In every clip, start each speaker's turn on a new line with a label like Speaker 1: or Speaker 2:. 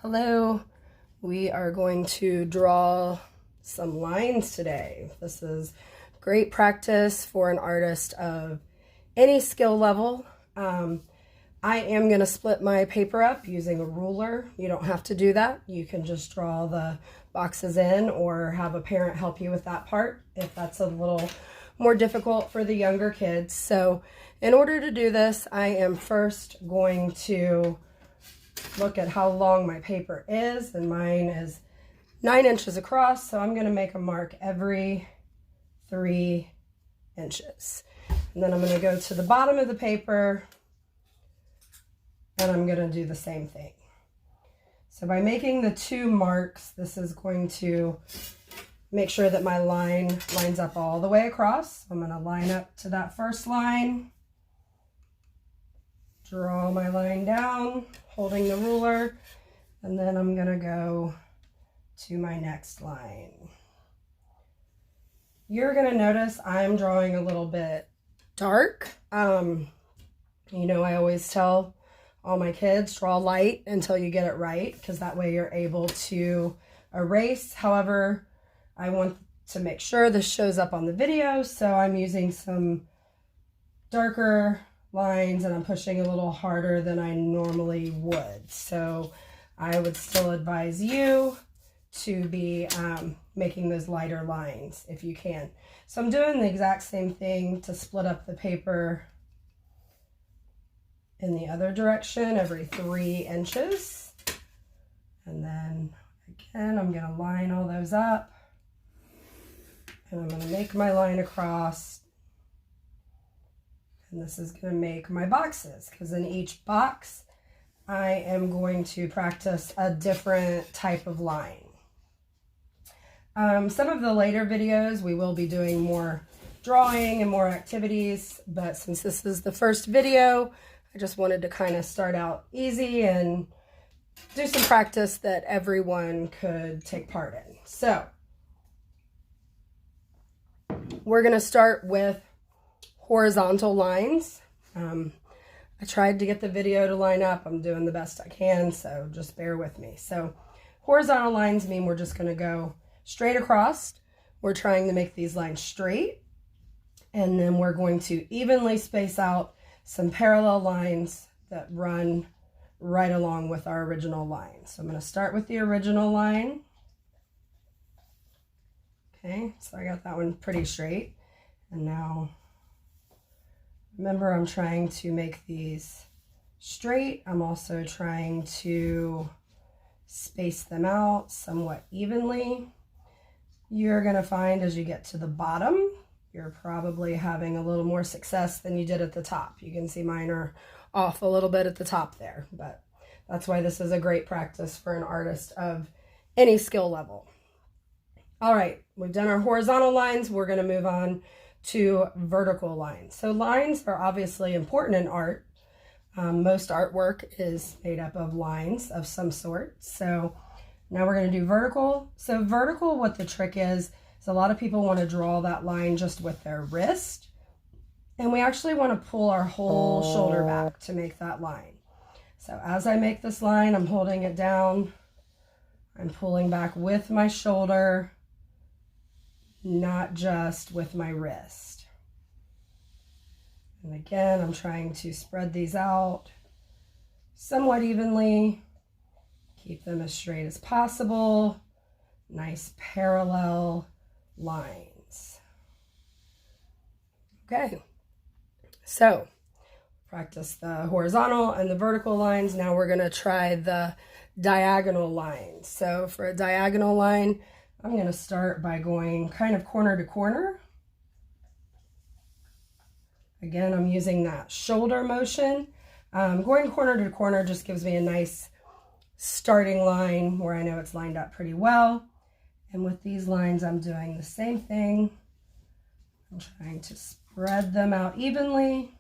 Speaker 1: Hello, we are going to draw some lines today. This is great practice for an artist of any skill level. I am going to split my paper up using a ruler. You don't have to do that. You can just draw the boxes in or have a parent help you with that part if that's a little more difficult for the younger kids. So in order to do this, I am first going to look at how long my paper is, and mine is 9 inches across, so I'm going to make a mark every 3 inches. And then I'm going to go to the bottom of the paper and I'm going to do the same thing. So by making the 2 marks, this is going to make sure that my line lines up all the way across. I'm going to line up to that first line, draw my line down, holding the ruler, and then I'm going to go to my next line. You're going to notice I'm drawing a little bit dark. You know, I always tell all my kids, draw light until you get it right, because that way you're able to erase. However, I want to make sure this shows up on the video, so I'm using some darker lines and I'm pushing a little harder than I normally would. So I would still advise you to be making those lighter lines if you can. So I'm doing the exact same thing to split up the paper in the other direction every 3 inches. And then again, I'm going to line all those up and I'm going to make my line across. And this is going to make my boxes, because in each box I am going to practice a different type of line. Some of the later videos we will be doing more drawing and more activities, but since this is the first video, I just wanted to kind of start out easy and do some practice that everyone could take part in. So we're going to start with horizontal lines. I tried to get the video to line up. I'm doing the best I can, so just bear with me. So horizontal lines mean we're just going to go straight across. We're trying to make these lines straight, and then we're going to evenly space out some parallel lines that run right along with our original line. So I'm going to start with the original line. Okay, so I got that one pretty straight. And now remember, I'm trying to make these straight. I'm also trying to space them out somewhat evenly. You're going to find as you get to the bottom, you're probably having a little more success than you did at the top. You can see mine are off a little bit at the top there, but that's why this is a great practice for an artist of any skill level. All right, we've done our horizontal lines. We're going to move on to vertical lines. So lines are obviously important in art. Most artwork is made up of lines of some sort. So now we're going to do vertical. So vertical, what the trick is a lot of people want to draw that line just with their wrist. And we actually want to pull our whole shoulder back to make that line. So as I make this line, I'm holding it down. I'm pulling back with my shoulder, not just with my wrist. And again, I'm trying to spread these out somewhat evenly, keep them as straight as possible, nice parallel lines. Okay, so practice the horizontal and the vertical lines. Now we're going to try the diagonal lines. So for a diagonal line, I'm going to start by going kind of corner to corner. Again, I'm using that shoulder motion. Going corner to corner just gives me a nice starting line where I know it's lined up pretty well. And with these lines, I'm doing the same thing. I'm trying to spread them out evenly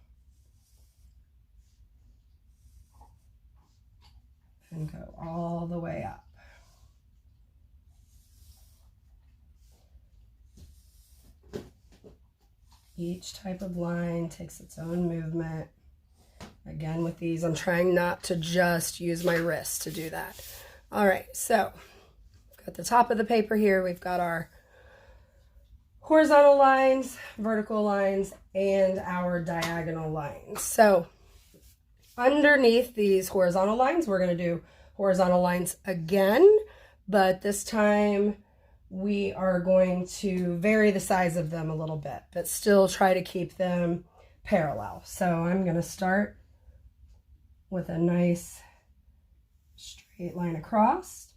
Speaker 1: and go all the way up. Each type of line takes its own movement. Again, with these, I'm trying not to just use my wrist to do that. All right, so at the top of the paper here, we've got our horizontal lines, vertical lines, and our diagonal lines. So underneath these horizontal lines, we're going to do horizontal lines again, but this time we are going to vary the size of them a little bit, but still try to keep them parallel. So I'm going to start with a nice straight line across.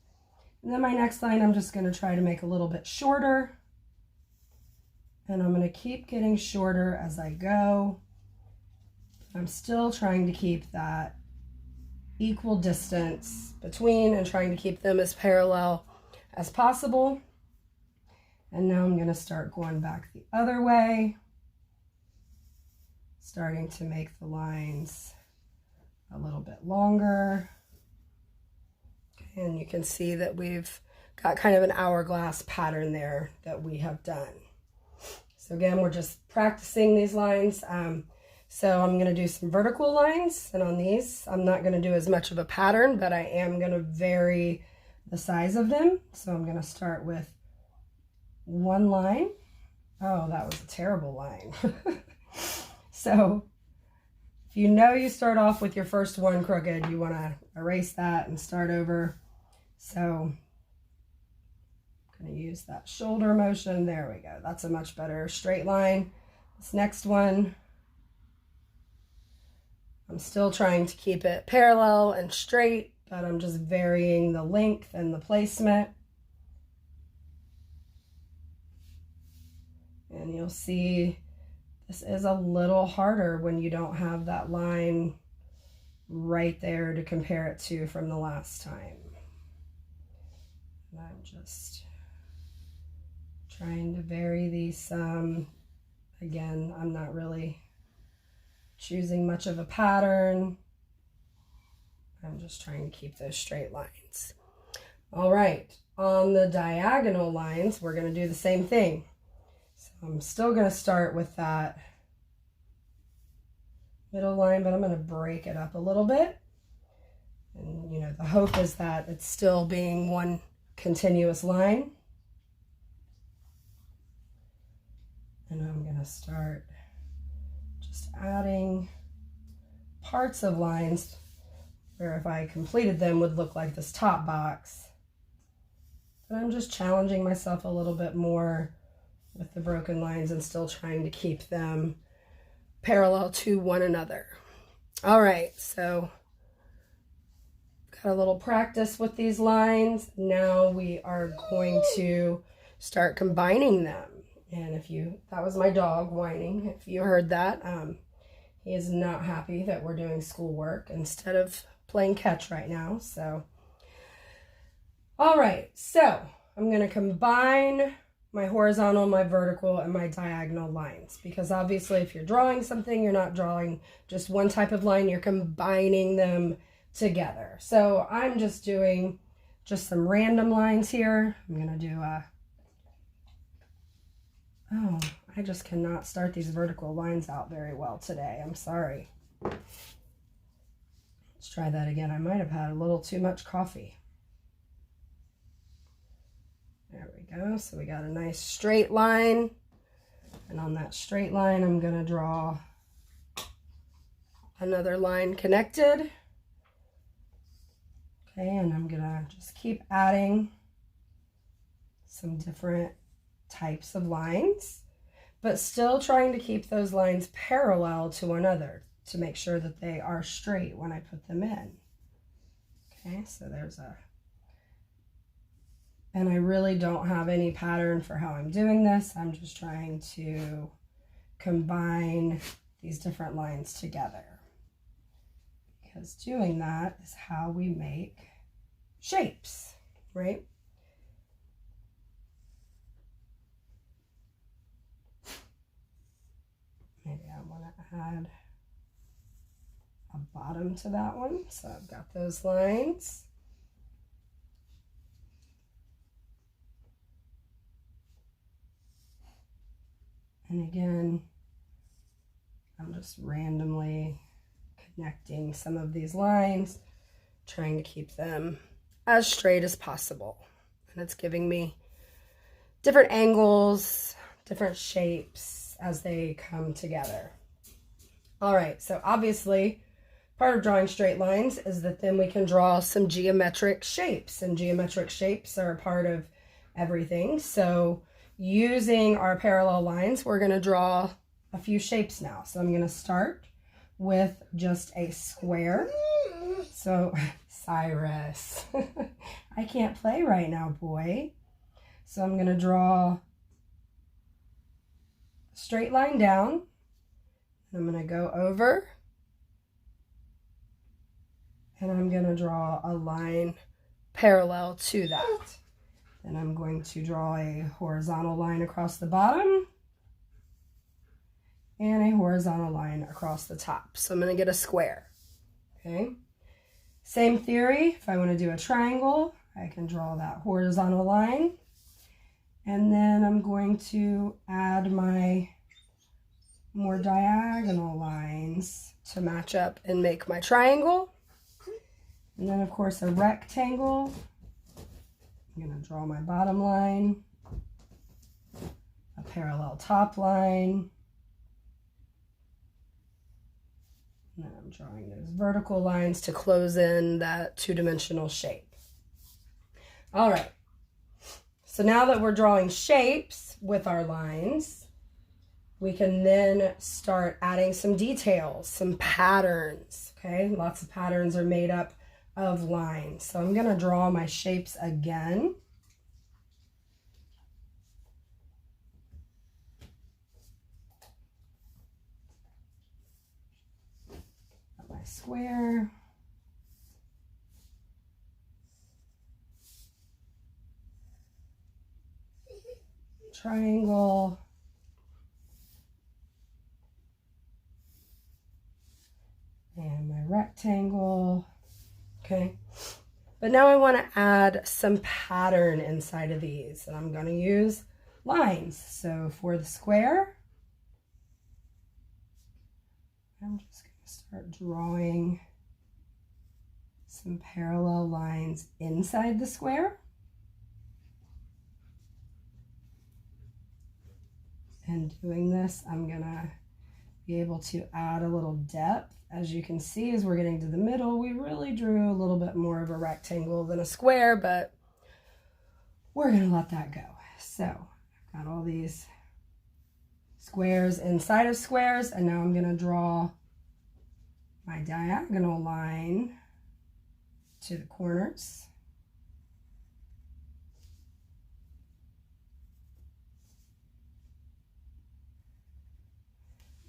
Speaker 1: And then my next line, I'm just going to try to make a little bit shorter. And I'm going to keep getting shorter as I go. I'm still trying to keep that equal distance between and trying to keep them as parallel as possible. And now I'm going to start going back the other way, starting to make the lines a little bit longer. And you can see that we've got kind of an hourglass pattern there that we have done. So again, we're just practicing these lines. So I'm going to do some vertical lines, and on these, I'm not going to do as much of a pattern, but I am going to vary the size of them. So I'm going to start with one line. Oh, that was a terrible line. So if you know you start off with your first one crooked, you want to erase that and start over. So I'm going to use that shoulder motion. There we go. That's a much better straight line. This next one, I'm still trying to keep it parallel and straight, but I'm just varying the length and the placement. And you'll see this is a little harder when you don't have that line right there to compare it to from the last time. And I'm just trying to vary these some. Again, I'm not really choosing much of a pattern. I'm just trying to keep those straight lines. All right, on the diagonal lines, we're going to do the same thing. So I'm still going to start with that middle line, but I'm going to break it up a little bit. And you know, the hope is that it's still being one continuous line. And I'm going to start just adding parts of lines where if I completed them would look like this top box. But I'm just challenging myself a little bit more with the broken lines and still trying to keep them parallel to one another. All right, so got a little practice with these lines. Now we are going to start combining them. And that was my dog whining, if you heard that. He is not happy that we're doing schoolwork instead of playing catch right now. So, all right, so I'm going to combine my horizontal, my vertical, and my diagonal lines, because obviously if you're drawing something, you're not drawing just one type of line, you're combining them together. So I'm just doing just some random lines here. I'm going to do oh, I just cannot start these vertical lines out very well today. I'm sorry. Let's try that again. I might have had a little too much coffee. There we go. So we got a nice straight line. And on that straight line, I'm going to draw another line connected. Okay, and I'm going to just keep adding some different types of lines, but still trying to keep those lines parallel to one another to make sure that they are straight when I put them in. Okay, so there's and I really don't have any pattern for how I'm doing this. I'm just trying to combine these different lines together, because doing that is how we make shapes, right? Maybe I want to add a bottom to that one. So I've got those lines. And again, I'm just randomly connecting some of these lines, trying to keep them as straight as possible. And it's giving me different angles, different shapes as they come together. All right, so obviously part of drawing straight lines is that then we can draw some geometric shapes, and geometric shapes are a part of everything. So using our parallel lines, we're going to draw a few shapes now. So I'm going to start with just a square. So Cyrus, I can't play right now, boy. So I'm going to draw a straight line down. I'm going to go over, and I'm going to draw a line parallel to that. Then I'm going to draw a horizontal line across the bottom and a horizontal line across the top. So I'm going to get a square. Okay. Same theory. If I want to do a triangle, I can draw that horizontal line, and then I'm going to add my more diagonal lines to match up and make my triangle. And then of course a rectangle. I'm going to draw my bottom line, a parallel top line, and then I'm drawing those vertical lines to close in that two-dimensional shape. All right, so now that we're drawing shapes with our lines, we can then start adding some details, some patterns, okay? Lots of patterns are made up of lines. So I'm going to draw my shapes again. Got my square. Triangle. And my rectangle. Okay, but now I want to add some pattern inside of these, and I'm going to use lines. So for the square, I'm just going to start drawing some parallel lines inside the square. And doing this, I'm going to be able to add a little depth. As you can see, as we're getting to the middle, we really drew a little bit more of a rectangle than a square, but we're going to let that go. So I've got all these squares inside of squares, and now I'm going to draw my diagonal line to the corners.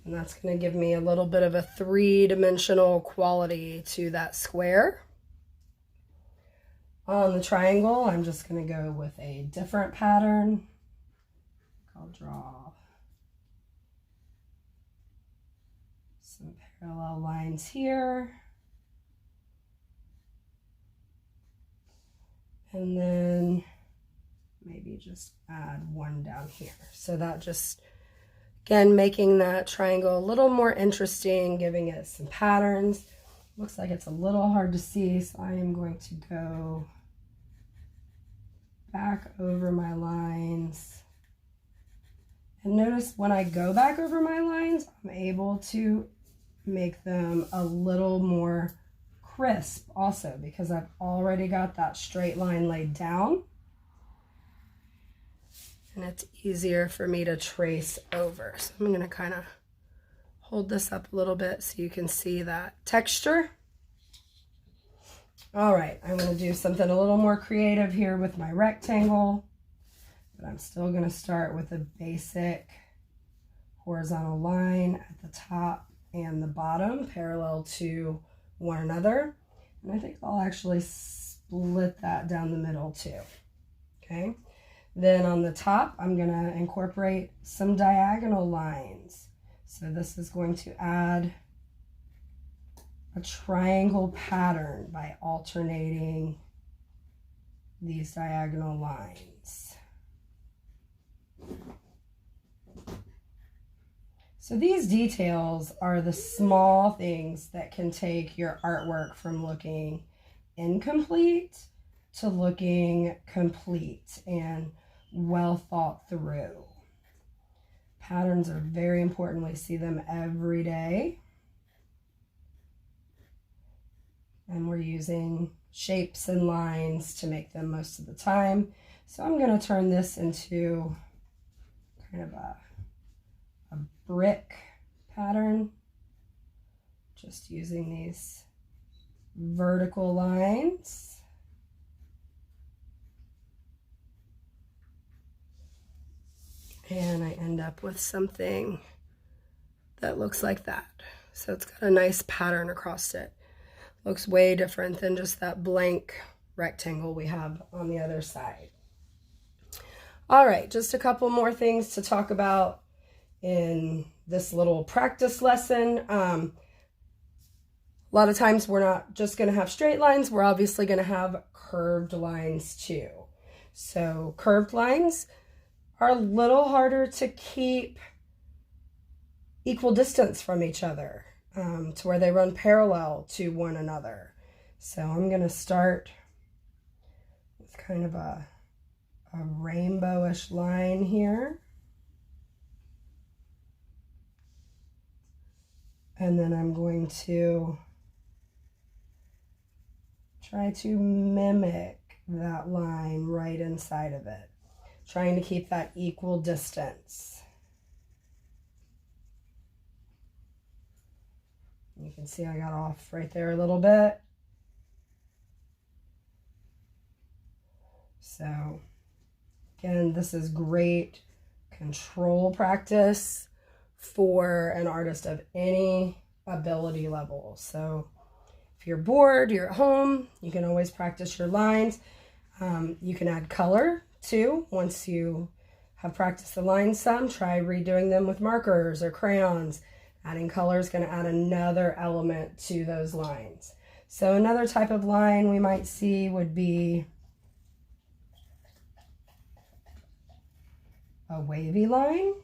Speaker 1: And that's going to give me a little bit of a three-dimensional quality to that square. On the triangle, I'm just going to go with a different pattern. I'll draw some parallel lines here. And then maybe just add one down here. So that just, again, making that triangle a little more interesting, giving it some patterns. Looks like it's a little hard to see, so I am going to go back over my lines. And notice when I go back over my lines, I'm able to make them a little more crisp also, because I've already got that straight line laid down. And it's easier for me to trace over. So I'm going to kind of hold this up a little bit so you can see that texture. All right, I'm going to do something a little more creative here with my rectangle, but I'm still going to start with a basic horizontal line at the top and the bottom, parallel to one another. And I think I'll actually split that down the middle too. Okay. Then on the top, I'm going to incorporate some diagonal lines. So this is going to add a triangle pattern by alternating these diagonal lines. So these details are the small things that can take your artwork from looking incomplete to looking complete and well thought through. Patterns are very important. We see them every day. And we're using shapes and lines to make them most of the time. So I'm going to turn this into kind of a brick pattern, just using these vertical lines. And I end up with something that looks like that. So it's got a nice pattern across it. Looks way different than just that blank rectangle we have on the other side. All right, just a couple more things to talk about in this little practice lesson. A lot of times we're not just going to have straight lines. We're obviously going to have curved lines too. So curved lines are a little harder to keep equal distance from each other, to where they run parallel to one another. So I'm going to start with kind of a rainbowish line here. And then I'm going to try to mimic that line right inside of it, trying to keep that equal distance. You can see I got off right there a little bit. So again, this is great control practice for an artist of any ability level. So if you're bored, you're at home, you can always practice your lines. You can add color too. Once you have practiced the lines some, try redoing them with markers or crayons. Adding color is going to add another element to those lines. So another type of line we might see would be a wavy line.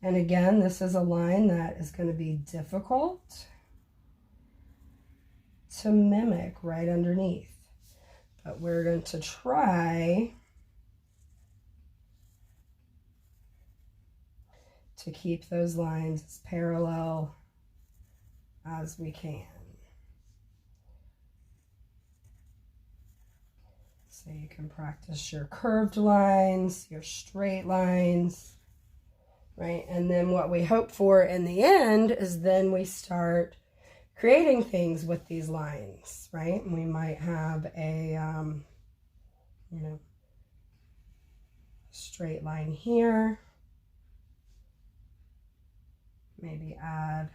Speaker 1: And again, this is a line that is going to be difficult to mimic right underneath. But we're going to try to keep those lines as parallel as we can. So you can practice your curved lines, your straight lines, right? And then what we hope for in the end is then we start creating things with these lines, right? We might have a, straight line here. Maybe add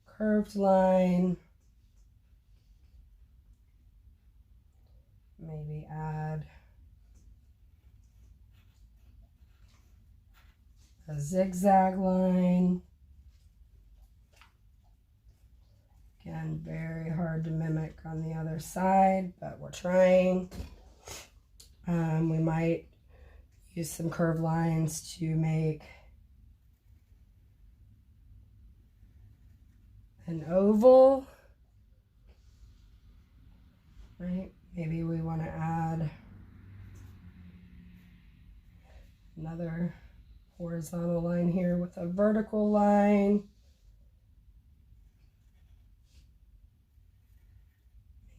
Speaker 1: curved line. Maybe add a zigzag line. Again, very hard to mimic on the other side, but we're trying. We might use some curved lines to make an oval, right? Maybe we want to add another horizontal line here with a vertical line.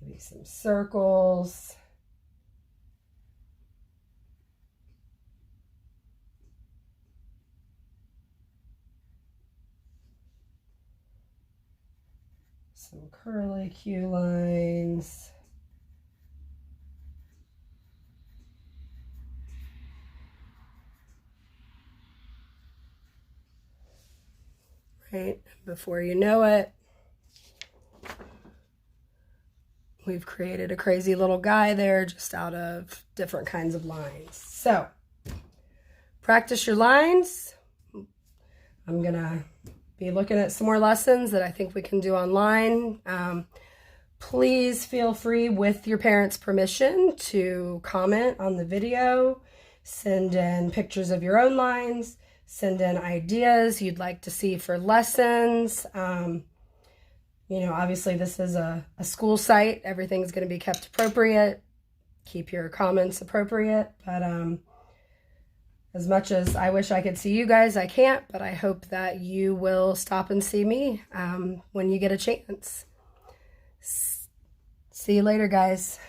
Speaker 1: Maybe some circles. Some curly Q lines. Right, before you know it, we've created a crazy little guy there just out of different kinds of lines. So, practice your lines. I'm gonna be looking at some more lessons that I think we can do online. Please feel free, with your parents' permission, to comment on the video, send in pictures of your own lines, send in ideas you'd like to see for lessons. You know, obviously this is a school site. Everything's going to be kept appropriate. Keep your comments appropriate. But as much as I wish I could see you guys, I can't. But I hope that you will stop and see me when you get a chance. See you later, guys.